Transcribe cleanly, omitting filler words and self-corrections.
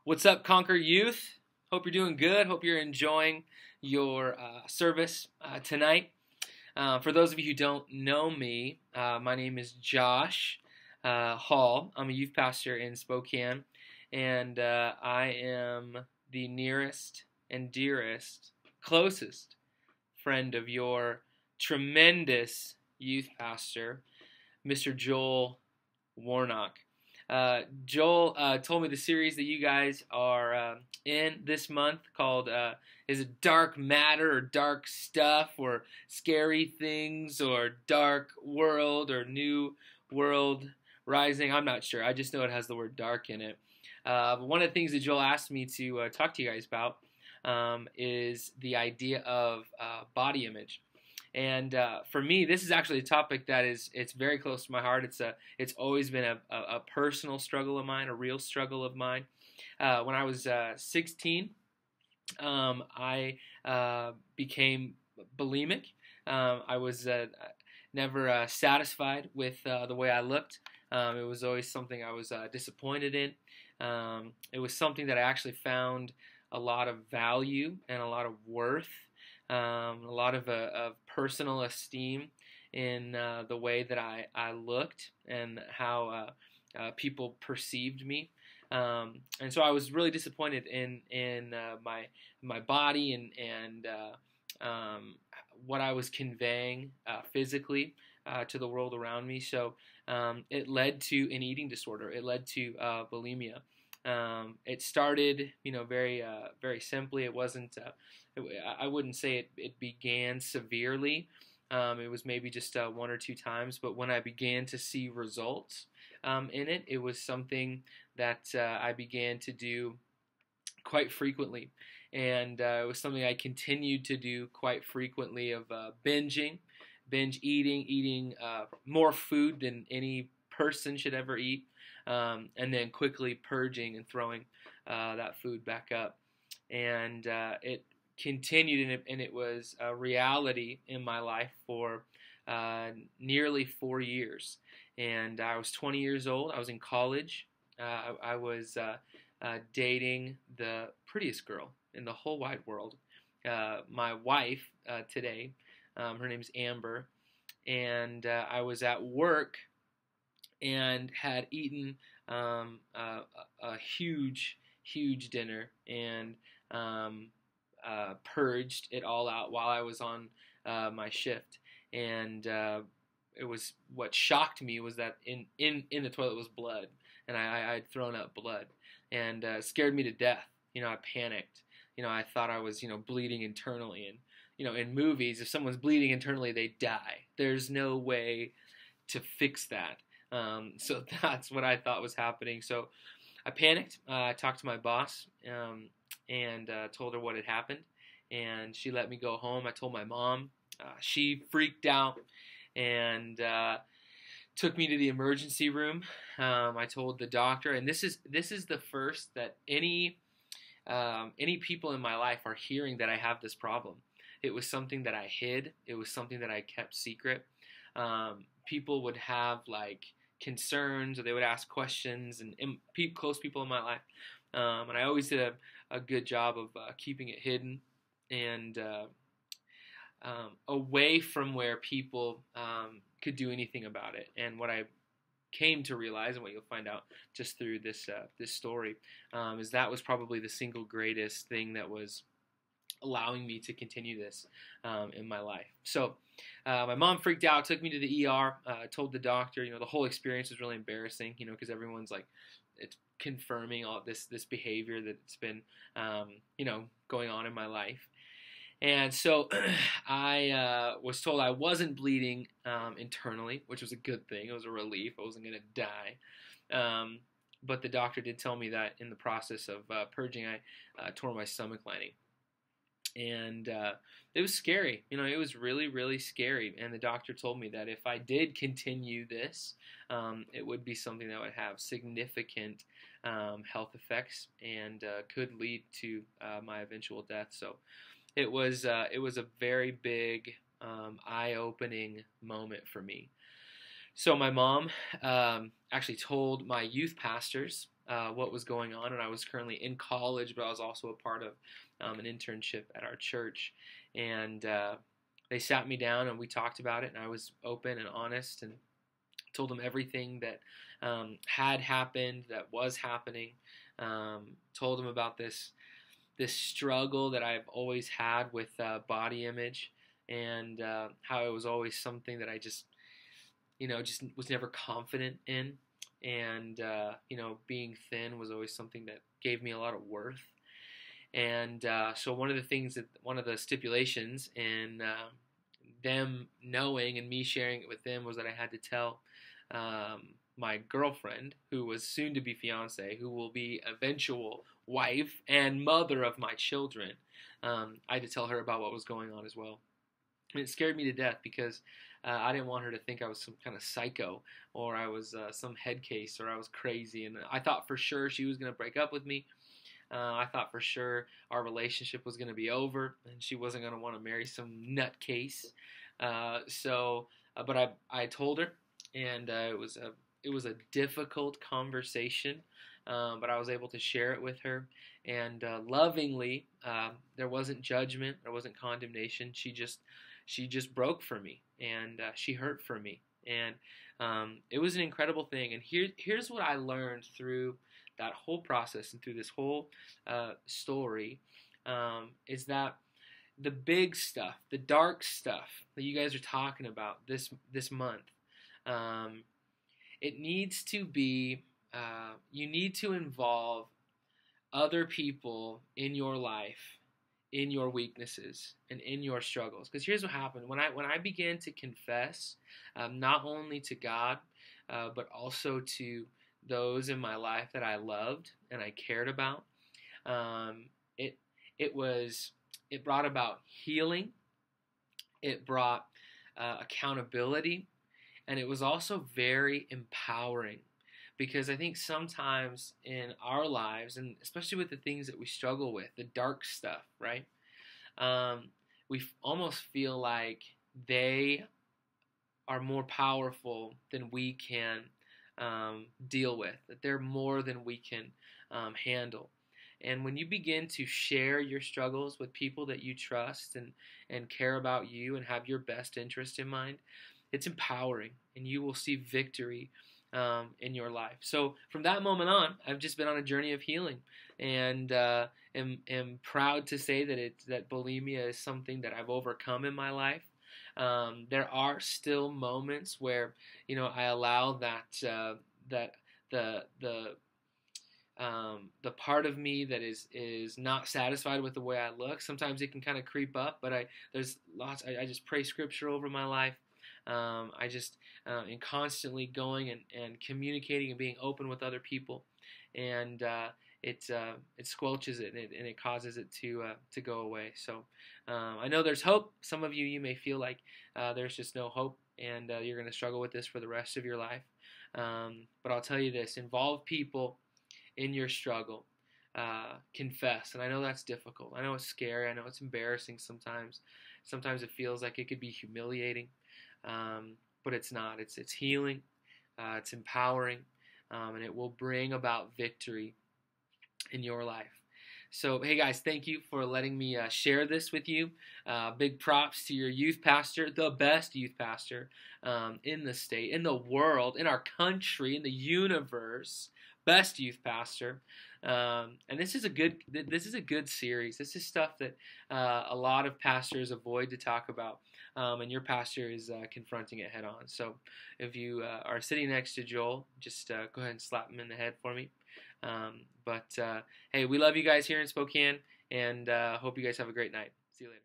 What's up, Conquer Youth? Hope you're doing good. Hope you're enjoying your service tonight. For those of you who don't know me, my name is Josh Hall. I'm a youth pastor in Spokane, and I am the nearest and dearest, closest friend of your tremendous youth pastor, Mr. Joel Warnock. Joel told me the series that you guys are in this month called is it Dark Matter or Dark Stuff or Scary Things or Dark World or New World Rising. I'm not sure. I just know it has the word dark in it. But one of the things that Joel asked me to talk to you guys about is the idea of body image. And for me, this is actually a topic that it's very close to my heart. It's always been a personal struggle of mine, a real struggle of mine. When I was 16, I became bulimic. I was never satisfied with the way I looked. It was always something I was disappointed in. It was something that I actually found a lot of value and a lot of worth. A lot of personal esteem in the way that I looked and how people perceived me, and so I was really disappointed in my body and what I was conveying physically to the world around me. So it led to an eating disorder. It led to bulimia. It started, very simply. It wasn't. I wouldn't say it began severely. It was maybe just one or two times. But when I began to see results in it, it was something that I began to do quite frequently, and it was something I continued to do quite frequently of binge eating more food than any person should ever eat. And then quickly purging and throwing that food back up. And it continued, and it was a reality in my life for nearly 4 years. And I was 20 years old. I was in college. I was dating the prettiest girl in the whole wide world. My wife today, her name is Amber. And I was at work and had eaten a huge dinner and purged it all out while I was on my shift. And it was, what shocked me was that in the toilet was blood, and I had thrown up blood, and scared me to death. I panicked. I thought I was bleeding internally, and in movies, if someone's bleeding internally, they die. There's no way to fix that. So that's what I thought was happening. So I panicked. I talked to my boss and told her what had happened, and she let me go home. I told my mom. She freaked out and took me to the emergency room. I told the doctor, and this is the first that any people in my life are hearing that I have this problem. It was something that I hid. It was something that I kept secret. People would have concerns, or they would ask questions, and close people in my life, and I always did a good job of keeping it hidden and away from where people could do anything about it. And what I came to realize, and what you'll find out just through this story, is that was probably the single greatest thing that was allowing me to continue this in my life. So my mom freaked out, took me to the ER, told the doctor. The whole experience was really embarrassing, because everyone's it's confirming all this behavior that's been going on in my life. And so I was told I wasn't bleeding internally, which was a good thing. It was a relief. I wasn't going to die. But the doctor did tell me that in the process of purging, I tore my stomach lining. And it was scary. It was really, really scary. And the doctor told me that if I did continue this, it would be something that would have significant health effects and could lead to my eventual death. So it was a very big, eye-opening moment for me. So my mom actually told my youth pastors what was going on, and I was currently in college, but I was also a part of an internship at our church, and they sat me down and we talked about it, and I was open and honest and told them everything that had happened, that was happening. Told them about this struggle that I've always had with body image, and how it was always something that I just just was never confident in, and being thin was always something that gave me a lot of worth. And so one of the stipulations in them knowing and me sharing it with them was that I had to tell my girlfriend, who was soon to be fiance, who will be eventual wife and mother of my children. I had to tell her about what was going on as well. And it scared me to death because I didn't want her to think I was some kind of psycho, or I was some head case, or I was crazy. And I thought for sure she was going to break up with me. I thought for sure our relationship was going to be over, and she wasn't going to want to marry some nutcase. But I told her, and it was a difficult conversation, but I was able to share it with her, and lovingly, there wasn't judgment, there wasn't condemnation. She just broke for me, and she hurt for me, and it was an incredible thing. And here's what I learned through that whole process and through this whole story, is that the big stuff, the dark stuff that you guys are talking about this month, it needs to be, you need to involve other people in your life, in your weaknesses, and in your struggles. Because here's what happened. When I began to confess, not only to God, but also to those in my life that I loved and I cared about, it brought about healing. It brought accountability, and it was also very empowering, because I think sometimes in our lives, and especially with the things that we struggle with, the dark stuff, right? We almost feel like they are more powerful than we can deal with, that they're more than we can handle. And when you begin to share your struggles with people that you trust and care about you and have your best interest in mind, it's empowering, and you will see victory in your life. So from that moment on, I've just been on a journey of healing, and am proud to say that bulimia is something that I've overcome in my life. There are still moments where I allow that the part of me that is not satisfied with the way I look. Sometimes it can kind of creep up, but I just pray scripture over my life. I just am constantly going and communicating and being open with other people, and it squelches it, and it causes it to go away. So I know there's hope. Some of you may feel like there's just no hope, and you're going to struggle with this for the rest of your life. But I'll tell you this: involve people in your struggle. Confess. And I know that's difficult. I know it's scary. I know it's embarrassing sometimes. Sometimes it feels like it could be humiliating, but it's not. It's healing. It's empowering, and it will bring about victory in your life. So, hey guys, thank you for letting me share this with you. Big props to your youth pastor, the best youth pastor in the state, in the world, in our country, in the universe. Best youth pastor. And this is a good series. This is stuff that a lot of pastors avoid to talk about, and your pastor is confronting it head on. So if you are sitting next to Joel, just go ahead and slap him in the head for me. But hey, we love you guys here in Spokane, and hope you guys have a great night. See you later.